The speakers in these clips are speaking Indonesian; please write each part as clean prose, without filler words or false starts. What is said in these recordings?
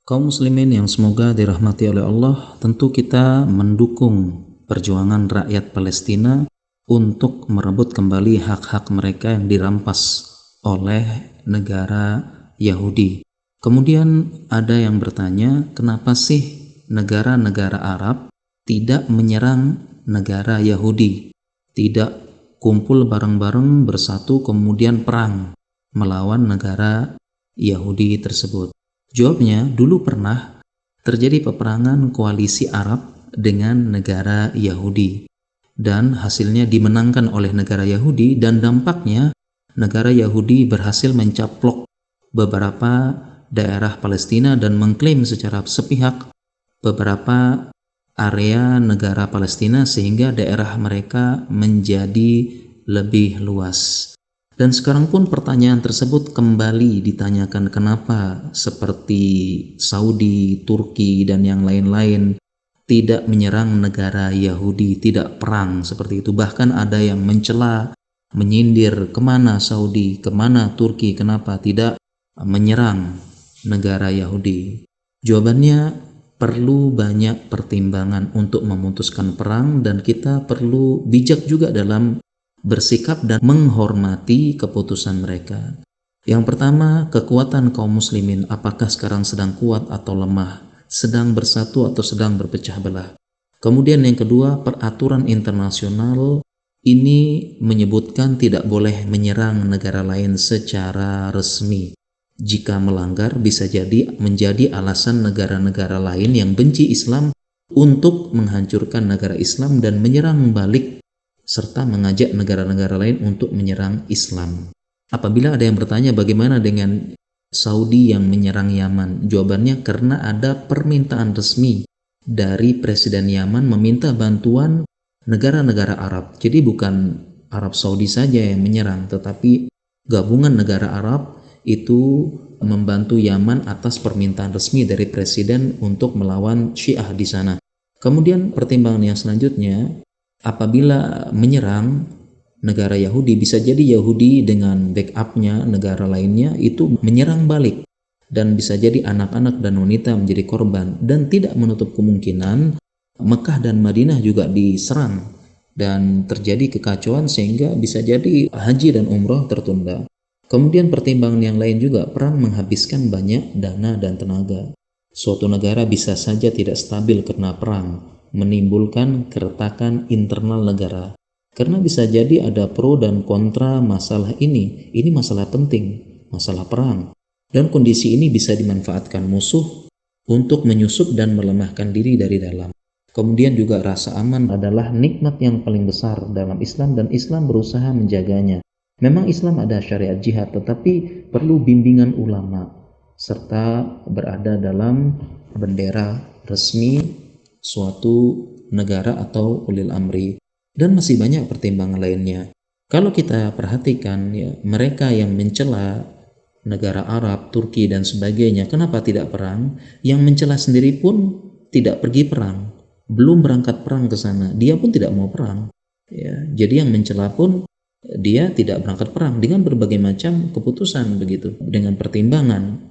Kaum muslimin yang semoga dirahmati oleh Allah, tentu kita mendukung perjuangan rakyat Palestina untuk merebut kembali hak-hak mereka yang dirampas oleh negara Yahudi. Kemudian ada yang bertanya, kenapa sih negara-negara Arab tidak menyerang negara Yahudi, tidak kumpul bareng-bareng bersatu kemudian perang melawan negara Yahudi tersebut? Jawabnya, dulu pernah terjadi peperangan koalisi Arab dengan negara Yahudi dan hasilnya dimenangkan oleh negara Yahudi, dan dampaknya negara Yahudi berhasil mencaplok beberapa daerah Palestina dan mengklaim secara sepihak beberapa area negara Palestina sehingga daerah mereka menjadi lebih luas. Dan sekarang pun pertanyaan tersebut kembali ditanyakan, kenapa seperti Saudi, Turki, dan yang lain-lain tidak menyerang negara Yahudi, tidak perang seperti itu. Bahkan ada yang mencela, menyindir, kemana Saudi, kemana Turki, kenapa tidak menyerang negara Yahudi? Jawabannya, perlu banyak pertimbangan untuk memutuskan perang, dan kita perlu bijak juga dalam bersikap dan menghormati keputusan mereka. Yang pertama, kekuatan kaum muslimin, apakah sekarang sedang kuat atau lemah, sedang bersatu atau sedang berpecah belah. Kemudian yang kedua, peraturan internasional ini menyebutkan tidak boleh menyerang negara lain secara resmi. Jika melanggar bisa jadi menjadi alasan negara-negara lain yang benci Islam untuk menghancurkan negara Islam dan menyerang balik serta mengajak negara-negara lain untuk menyerang Islam. Apabila ada yang bertanya bagaimana dengan Saudi yang menyerang Yaman, jawabannya karena ada permintaan resmi dari Presiden Yaman meminta bantuan negara-negara Arab. Jadi bukan Arab Saudi saja yang menyerang, tetapi gabungan negara Arab itu membantu Yaman atas permintaan resmi dari Presiden untuk melawan Syiah di sana. Kemudian pertimbangan yang selanjutnya, apabila menyerang negara Yahudi, bisa jadi Yahudi dengan backupnya negara lainnya itu menyerang balik, dan bisa jadi anak-anak dan wanita menjadi korban, dan tidak menutup kemungkinan Mekah dan Madinah juga diserang dan terjadi kekacauan sehingga bisa jadi haji dan umroh tertunda. Kemudian pertimbangan yang lain juga, perang menghabiskan banyak dana dan tenaga. Suatu negara bisa saja tidak stabil karena perang, menimbulkan keretakan internal negara. Karena bisa jadi ada pro dan kontra masalah ini. Ini masalah penting, masalah perang. Dan kondisi ini bisa dimanfaatkan musuh untuk menyusup dan melemahkan diri dari dalam. Kemudian juga rasa aman adalah nikmat yang paling besar dalam Islam, dan Islam berusaha menjaganya. Memang Islam ada syariat jihad, tetapi perlu bimbingan ulama serta berada dalam bendera resmi suatu negara atau ulil amri, dan masih banyak pertimbangan lainnya. Kalau kita perhatikan ya, mereka yang mencela negara Arab, Turki dan sebagainya, kenapa tidak perang? Yang mencela sendiri pun tidak pergi perang, belum berangkat perang ke sana, dia pun tidak mau perang. Ya, jadi yang mencela pun dia tidak berangkat perang dengan berbagai macam keputusan begitu, dengan pertimbangan.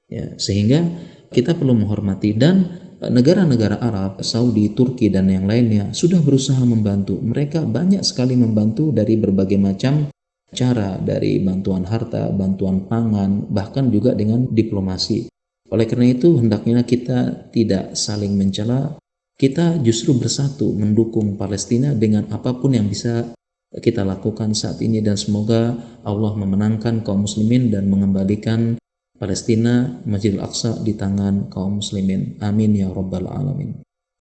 Ya, sehingga kita perlu menghormati, dan negara-negara Arab, Saudi, Turki dan yang lainnya sudah berusaha membantu. Mereka banyak sekali membantu dari berbagai macam cara, dari bantuan harta, bantuan pangan, bahkan juga dengan diplomasi. Oleh karena itu hendaknya kita tidak saling mencela, kita justru bersatu mendukung Palestina dengan apapun yang bisa kita lakukan saat ini, dan semoga Allah memenangkan kaum muslimin dan mengembalikan Palestina, Masjidil Aqsa di tangan kaum muslimin. Amin ya rabbal alamin.